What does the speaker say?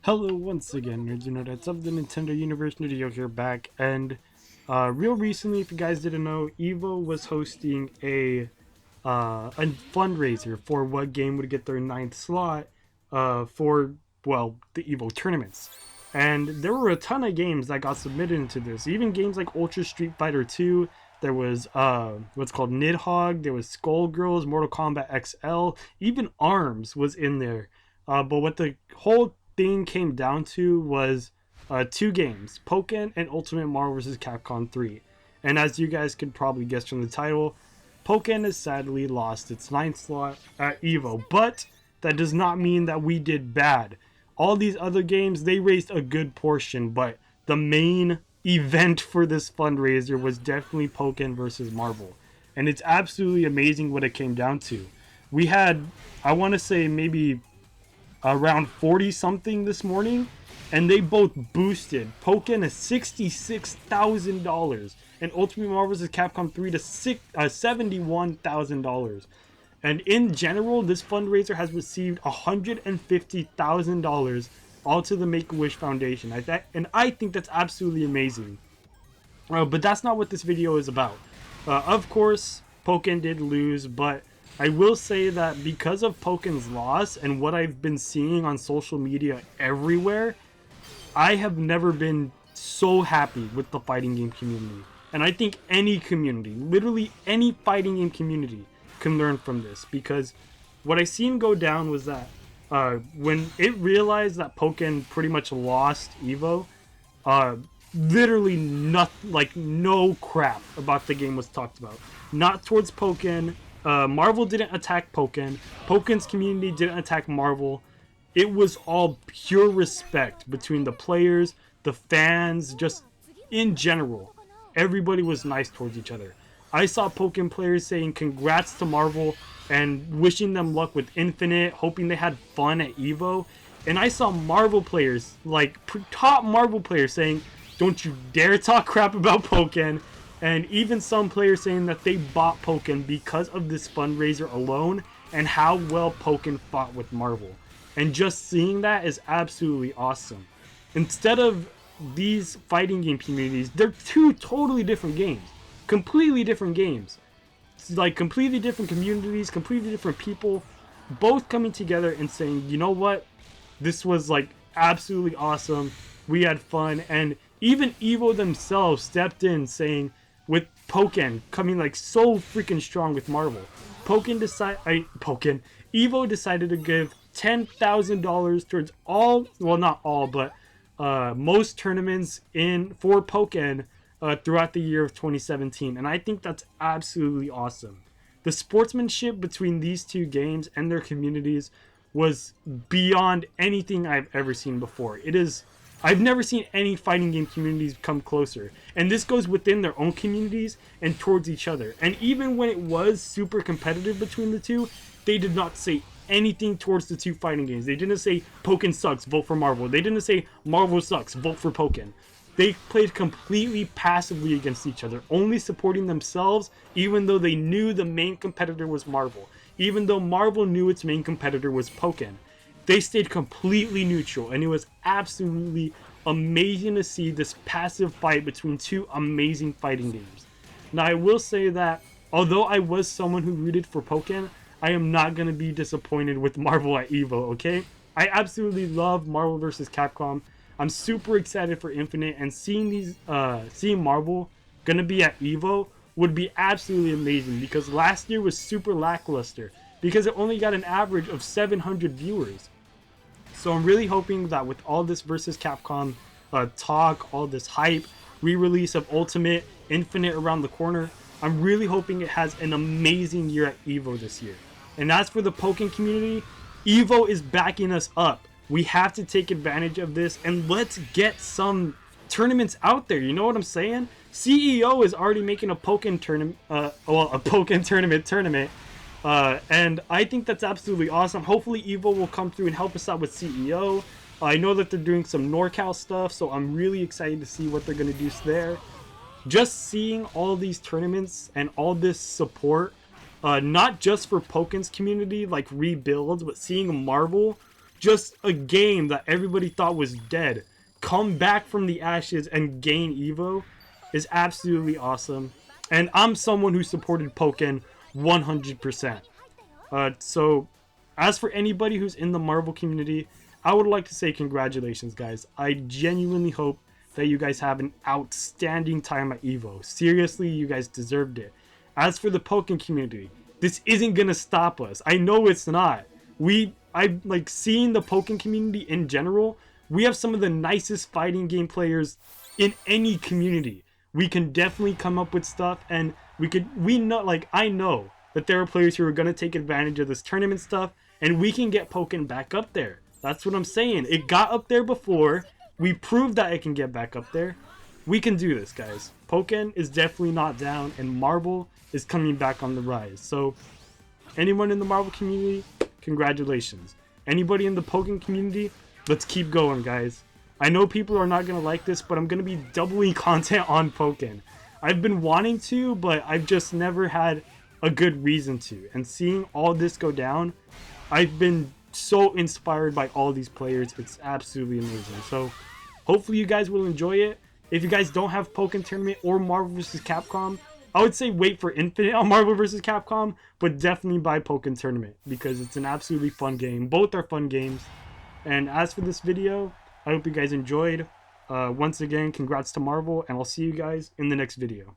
Hello once again, nerds and nerdettes of the Nintendo Universe. Nerdieo here back, and real recently, if you guys didn't know, EVO was hosting a fundraiser for what game would get their ninth slot for, well, the EVO tournaments. And there were a ton of games that got submitted into this, even games like Ultra Street Fighter 2. There was what's called Nidhogg, there was Skullgirls, Mortal Kombat XL, even ARMS was in there. But what the whole thing came down to was two games, Pokken and Ultimate Marvel vs. Capcom 3. And as you guys could probably guess from the title, Pokken has sadly lost its ninth slot at EVO, but that does not mean that we did bad. All these other games, they raised a good portion, but the main event for this fundraiser was definitely Pokken versus Marvel. And it's absolutely amazing what it came down to. We had, I want to say, maybe around 40 something this morning, and they both boosted Pokken to $66,000 and Ultimate Marvel vs. Capcom 3 to $71,000. And in general, this fundraiser has received $150,000 all to the Make-A-Wish Foundation. I think that's absolutely amazing. But that's not what this video is about. Of course, Pokken did lose, but I will say that because of Pokken's loss and what I've been seeing on social media everywhere, I have never been so happy with the fighting game community. And I think any community, literally any fighting game community, can learn from this. Because what I seen go down was that when it realized that Pokken pretty much lost EVO, literally no crap about the game was talked about. Not towards Pokken. Marvel didn't attack Pokken. Pokken's community didn't attack Marvel. It was all pure respect between the players, the fans, just in general. Everybody was nice towards each other. I saw Pokken players saying congrats to Marvel and wishing them luck with Infinite, hoping they had fun at EVO. And I saw Marvel players, like top Marvel players, saying, don't you dare talk crap about Pokken. And even some players saying that they bought Pokken because of this fundraiser alone and how well Pokken fought with Marvel. And just seeing that is absolutely awesome. Instead of these fighting game communities, they're two totally different games. Completely different games. It's like completely different communities, completely different people, both coming together and saying, you know what? This was like absolutely awesome. We had fun. And even EVO themselves stepped in saying, with Pokken coming like so freaking strong with Marvel, EVO decided to give $10,000 towards all, well, not all, but most tournaments for Pokken throughout the year of 2017. And I think that's absolutely awesome. The sportsmanship between these two games and their communities was beyond anything I've ever seen before. I've never seen any fighting game communities come closer. And this goes within their own communities and towards each other. And even when it was super competitive between the two, they did not say anything towards the two fighting games. They didn't say Pokken sucks, vote for Marvel. They didn't say Marvel sucks, vote for Pokken. They played completely passively against each other, only supporting themselves, even though they knew the main competitor was Marvel. Even though Marvel knew its main competitor was Pokken. They stayed completely neutral, and it was absolutely amazing to see this passive fight between two amazing fighting games. Now, I will say that, although I was someone who rooted for Pokken, I am not going to be disappointed with Marvel at EVO, okay? I absolutely love Marvel vs. Capcom. I'm super excited for Infinite, and seeing Marvel going to be at EVO would be absolutely amazing, because last year was super lackluster, because it only got an average of 700 viewers. So I'm really hoping that with all this versus Capcom talk, all this hype, re-release of Ultimate, Infinite around the corner, I'm really hoping it has an amazing year at EVO this year. And as for the Pokken community, EVO is backing us up. We have to take advantage of this, and let's get some tournaments out there. You know what I'm saying? CEO is already making a Pokken tournament, tournament. And I think that's absolutely awesome. Hopefully EVO will come through and help us out with CEO. I know that they're doing some NorCal stuff, so I'm really excited to see what they're going to do there. Just seeing all these tournaments and all this support, not just for Pokken's community, like rebuilds, but seeing Marvel just a game that everybody thought was dead come back from the ashes and gain EVO is absolutely awesome. And I'm someone who supported Pokken 100%. So as for anybody who's in the Marvel community, I would like to say congratulations, guys. I genuinely hope that you guys have an outstanding time at EVO. Seriously, you guys deserved it. As for the Pokken community, this isn't gonna stop us. I know it's not. I like seeing the Pokken community in general. We have some of the nicest fighting game players in any community. We can definitely come up with stuff, and we know, like, I know that there are players who are gonna take advantage of this tournament stuff, and we can get Pokken back up there. That's what I'm saying. It got up there before. We proved that it can get back up there. We can do this, guys. Pokken is definitely not down, and Marvel is coming back on the rise. So, anyone in the Marvel community, congratulations. Anybody in the Pokken community, let's keep going, guys. I know people are not going to like this, but I'm going to be doubling content on Pokken. I've been wanting to, but I've just never had a good reason to. And seeing all this go down, I've been so inspired by all these players. It's absolutely amazing. So, hopefully you guys will enjoy it. If you guys don't have Pokken Tournament or Marvel vs. Capcom, I would say wait for Infinite on Marvel vs. Capcom, but definitely buy Pokken Tournament because it's an absolutely fun game. Both are fun games. And as for this video, I hope you guys enjoyed. Once again, congrats to Marvel, and I'll see you guys in the next video.